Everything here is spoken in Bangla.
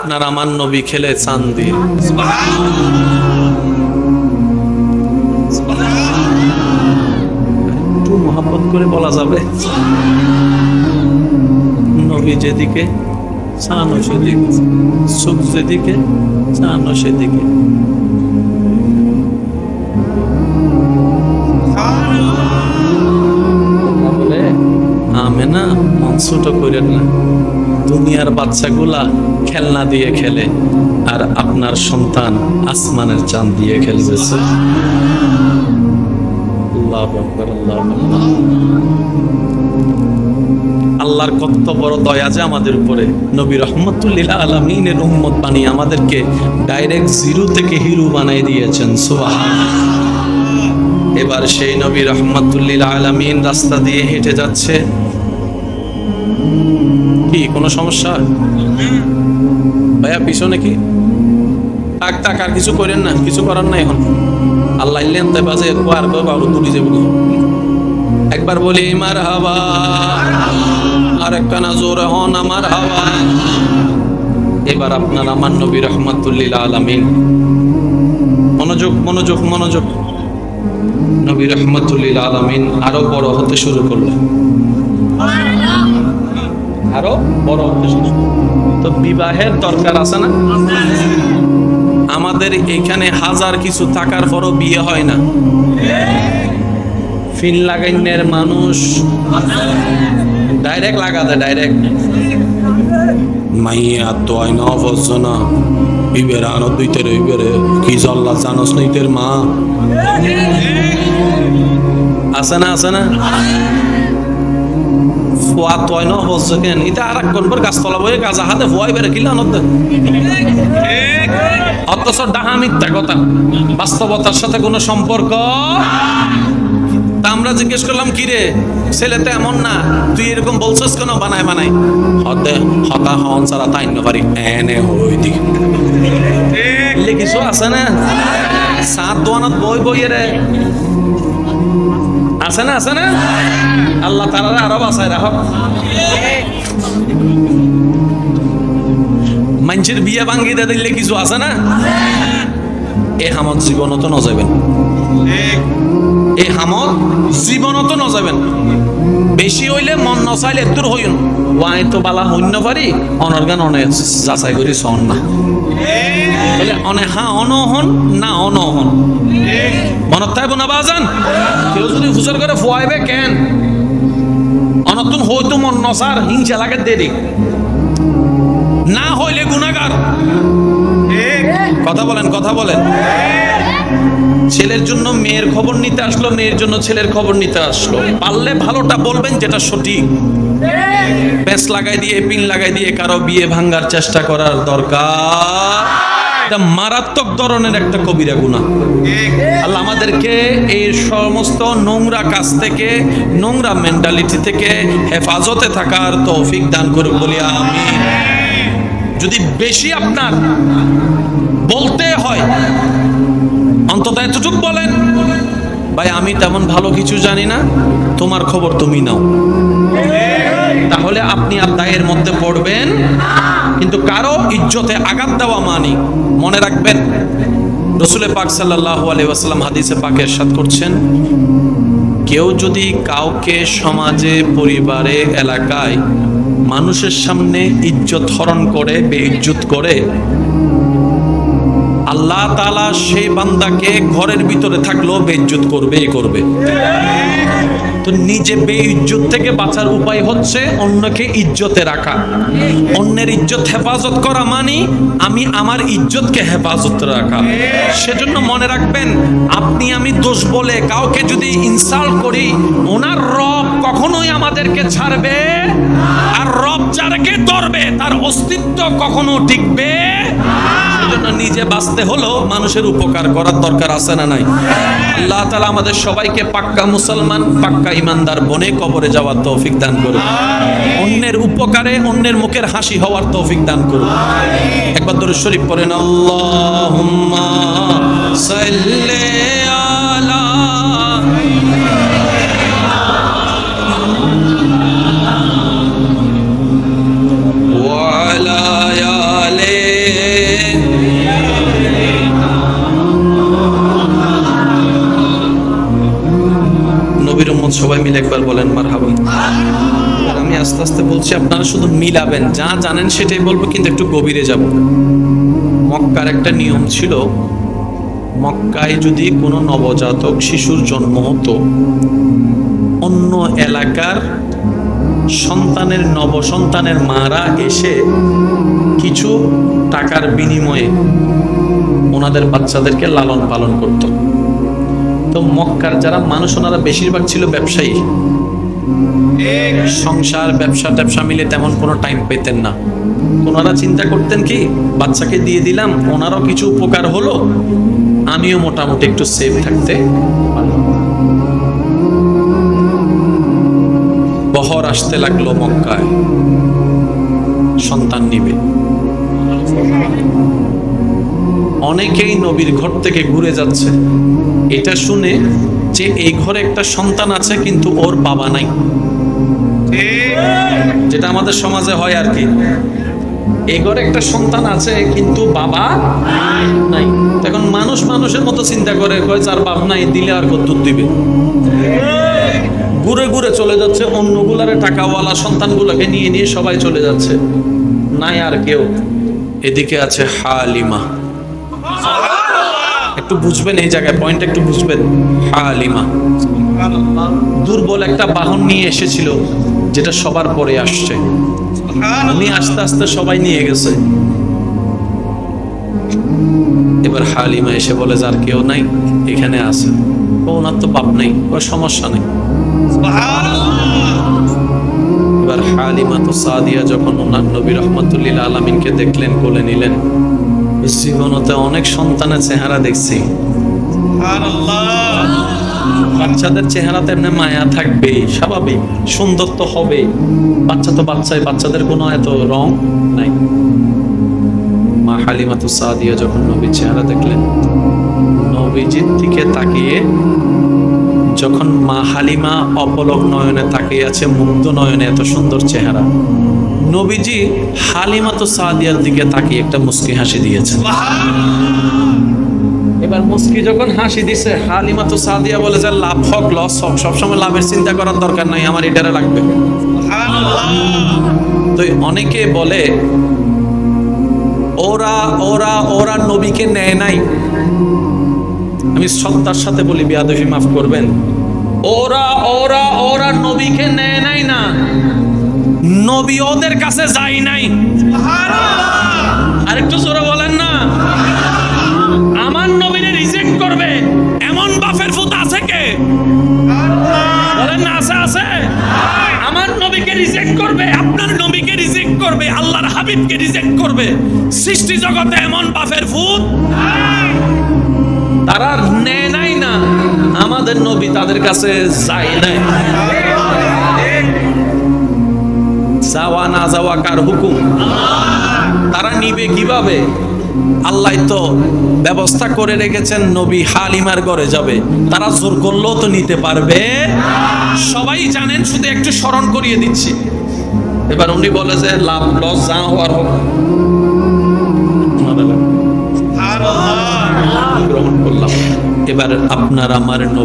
আপনার আমার নবী খেলে চান দিয়ে একটু মোহাব্বত করে বলা যাবে, নবী যেদিকে চান সেদিকে, সুখ যেদিকে চান সেদিকে। বলে আমেনা মন ছোট করেন না, দুনিয়ার বাচ্চাগুলা খেলনা দিয়ে খেলে আর আপনার সন্তান আসমানের চাঁদ দিয়ে খেলতেছে। আল্লাহু আকবার, আল্লাহু আকবার। আল্লাহর কত বড় দয়া যে আমাদের উপরে, নবী রাহমাতুল লিল আলামিনের উম্মত বানিয়ে আমাদেরকে ডাইরেক্ট জিরো থেকে হিরো বানাই দিয়েছেন। সুবহানাল্লাহ। এবার সেই নবী রাহমাতুল লিল আলামিন রাস্তা দিয়ে হেঁটে যাচ্ছে, কি কোনো সমস্যা ভাইয়া? পিছনে কি টাক টাক আর কিছু করেন না, কিছু করার নাই এখন। আল্লাহ ইল্লেন তাই বাজে আর বাবু তুলি যাবে। একবার বলি মারহাবা, আর একটা না জোরে হন আমার হাওয়া। এবার আপনার আমার নবী রাহমাতুল লিল আলামিন, মনোযোগ মনোযোগ মনোযোগ, নবী রাহমাতুল লিল আলামিন আরো বড় হতে শুরু করলেন, আরো বড় হতে শুরু। তো বিবাহের দরকার আছে না? আমাদের এখানে হাজার কিছু থাকার পরও বিয়ে হয় না। ফিন লাগাইনের মানুষ ডাইরেক্ট লাগা দেয়, ডাইরেক্ট মাইয়া তো আই না বলছো না বিবের আনো দুইতে রইবেরে কি জল্লা জানোস নইতের মা আছে না, আছে না? ফুয়া তয় ন বলছো কেন? এটা আর এক কোনবার গাছতলা বয়ে গাছা হাতে ফুয়াই বেড়ে কিলা নতে, অথচ ডাহা মিথ্যা কথা, বাস্তবতার সাথে কোনো সম্পর্ক। তা আমরা জিজ্ঞেস করলাম কি রে ছেলে তো এমন না, তুই এরকম বলছিস কেন? বানায় বানাই হতে হতা হন সারা তাই না পারি এনে হই দি কিছু আছে না? সাত দোয়ানত বই বই রে আছে না, আছে না? আল্লাহ তাআলা আরো বাঁচায় রাখো। মানুষের বিয়ে ভাঙ্গি দিয়ে দিলে কিছু আছে না? এ হামত জীবনত ন যাবেন, এই হামত জীবনত ন যাবেন। বেশি হইলে মন নচাইলে তোর হইন ওয়াই তো বালা হইন পারি অনর্গান অনে যাচাই করি সন না বলে অনে হা অনহন না অনহন মনত থাকবো না বাজান। কেউ যদি ফুসর করে ফুয়াইবে কেন অনতুন হইতো মন নসার হিংসা লাগে দেরি না হইলে গুনাহগার। কথা বলেন, কথা বলেন। ছেলের জন্য মেয়ের খবর নিতে আসলো, মেয়ের জন্য ছেলের খবর নিতে আসলো, পারলে ভালোটা বলবেন যেটা সঠিক। প্যাঁচ লাগাই দিয়ে পিন লাগাই দিয়ে কারো বিয়ে ভাঙ্গার চেষ্টা করার দরকার, এটা মারাত্মক ধরনের একটা কবিরা গুনাহ। আল্লাহ আমাদেরকে এই সমস্ত নোংরা কাজ থেকে, নোংরা মেন্টালিটি থেকে হেফাজতে থাকার তৌফিক দান করুক বলি আমিন। যদি বেশি আপনার বলতে হয় অন্তত এতটুক বলেন, ভাই আমি তেমন ভালো কিছু জানি না, তোমার খবর তুমি নাও, তাহলে আপনি আর দায়ের মধ্যে পড়বেন। কিন্তু কারো ইজ্জতে আঘাত দেওয়া মানি, মনে রাখবেন রাসূল পাক সাল্লাল্লাহু আলাইহি ওয়াসাল্লাম হাদিসে পাকে ইরশাদ করছেন, কেউ যদি কাউকে সমাজে, পরিবারে, এলাকায় মানুষের সামনে ইজ্জত হরণ করে, বেইজ্জত করে, আল্লাহ তাআলা সেই বান্দাকে ঘরের ভিতরে থাকলেও বেইজ্জত করবেই করবে। তো নিজে বেইজ্জত থেকে বাঁচার উপায় হচ্ছে অন্যকে ইজ্জতে রাখা। অন্যের ইজ্জত হেফাজত করা মানে আমি আমার ইজ্জতকে হেফাজত রাখা। সেজন্য মনে রাখবেন, আপনি আমি দোষ বলে কাউকে যদি ইনসাল্ট করি, ওনার রব কখনোই আমাদেরকে ছাড়বে, আর রব যারকে ধরবে তার অস্তিত্ব কখনো টিকবে। সেজন্য নিজে বাঁচতে হলো মানুষের উপকার করার দরকার আছে না নাই? আল্লাহ তাআলা আমাদের সবাইকে পাক্কা মুসলমান, পাক্কা ইমানদার বনে কবরে যাওয়ার তৌফিক দান করুন। অন্যের উপকারে, অন্যের মুখের হাসি হওয়ার তৌফিক দান করুন। একবার দরুদ শরীফ পড়েন, আল্লাহুম্মা সাল্লি আলা ওয়া আলা আলি সবাই মিলে একবার বলেন মারহাবা। এবার আমি আস্তে আস্তে বলছি, আপনারা শুধু মিলাবেন, যা জানেন সেটাই বলবো, কিন্তু একটু গভীরে যাব। মক্কার একটা নিয়ম ছিল, মক্কায় যদি কোনো নবজাতক শিশুর জন্ম হতো, অন্য এলাকার সন্তানের নবসন্তানের মারা এসে কিছু টাকার বিনিময়ে ওনাদের বাচ্চাদেরকে লালন পালন করত। তো মক্কার যারা মানুষ, ওনারা বেশিরভাগ ছিল ব্যবসায়ী, সংসার ব্যবসা ট্যাবসা মিলে তেমন কোনো টাইম পেতেন না। ওনারা চিন্তা করতেন কি, বাচ্চাকে দিয়ে দিলাম, ওনারও কিছু উপকার হলো, আমিও মোটামুটি একটু সেফ থাকতে পারলাম। বহর আসতে লাগলো মক্কায়, সন্তান নিবে। অনেকেই নবীর ঘর থেকে ঘুরে যাচ্ছে, এটা শুনে যে এই ঘরে একটা সন্তান আছে কিন্তু ওর বাবা নাই, যেটা আমাদের সমাজে হয় আর কি। এই ঘরে একটা সন্তান আছে কিন্তু বাবা নাই। এখন মানুষ মানুষের মতো চিন্তা করে, কয় যার বাপ নাই দিলে আর কদ্দুর দিবে। ঘুরে ঘুরে চলে যাচ্ছে, অন্যগুলারে টাকাওয়ালা সন্তানগুলোকে নিয়ে নিয়ে সবাই চলে যাচ্ছে, নাই আর কেউ। এদিকে আছে হালিমা। একটু বুঝবেন এই জায়গায়, পয়েন্ট একটু বুঝবেন। হালিমা দুর্বল একটা বাহন নিয়ে এসেছিল, যেটা সবার পরে আসছে। উনি আস্তে আস্তে সবাই নিয়ে গেছে। এবার হালিমা এসে বলে, যার কেউ নাই এখানে আছে, ওনার তো বাপ নেই, ওর সমস্যা নেই। এবার হালিমা তো সাদিয়া যখন ওনার নবী রহমতুল্লিল আলামিনকে দেখলেন, কোলে নিলেন, জীবনতে অনেক সন্তানের চেহারা দেখছি, বাচ্চাদের চেহারাতে এমনি মায়া থাকবে, স্বাভাবিক, সুন্দর তো হবে, বাচ্চা তো বাচ্চাই, বাচ্চাদের কোনো এত রং নাই। মা হালিমা তো সাদিয়া যখন নবীর চেহারা দেখলেন, নবীজির দিকে তাকিয়ে যখন মা হালিমা অপলক নয়নে তাকিয়ে আছে, মুগ্ধ নয়নে, এত সুন্দর চেহারা, নবীজি হালিমা তো সাদিয়ার দিকে তাকিয়ে একটা মুস্কি হাসি দিয়েছেন। এবার মুস্কি যখন হাসি দিছে, হালিমা তো সাদিয়া বলে যে লাভ হোক লস হোক, সবসময় লাভের চিন্তা করার দরকার নাই, আমার এটারে লাগবে। তো অনেকে বলে ওরা ওরা ওরা নবীকে নেয় নাই। আমি শ্রদ্ধার সাথে বলি, বেয়াদবি মাফ করবেন, ওরা ওরা ওরা নবীকে নেয় নাই না, নবী ওদের কাছে যায় নাই। আরেকটু জোরে বলেন না। আমার নবীরে রিজেক্ট করবে এমন বাপের ফুত আছে কে? বলেন না, আছে আছে। আমার নবীকে রিজেক্ট করবে, আপনার নবীকে রিজেক্ট করবে, আল্লাহর হাবিবকে রিজেক্ট করবে, সৃষ্টি জগতে এমন বাপের ফুত তারা নেয় নাই না। আমাদের নবী তাদের কাছে যায় নাই। যাওয়া না যাওয়া কার হুকুম? তারা নিবে কিভাবে? আল্লাহ তো ব্যবস্থা করে রেখেছেন, নবী হালিমার ঘরে যাবে, তারা জোর করলেও তো নিতে পারবে। সবাই জানেন, শুধু একটু স্মরণ করিয়ে দিচ্ছি। এবার উনি বলে যে লাভ লস যা হওয়ার হোক, গ্রহণ করলাম। এবার আপনার আমার নবী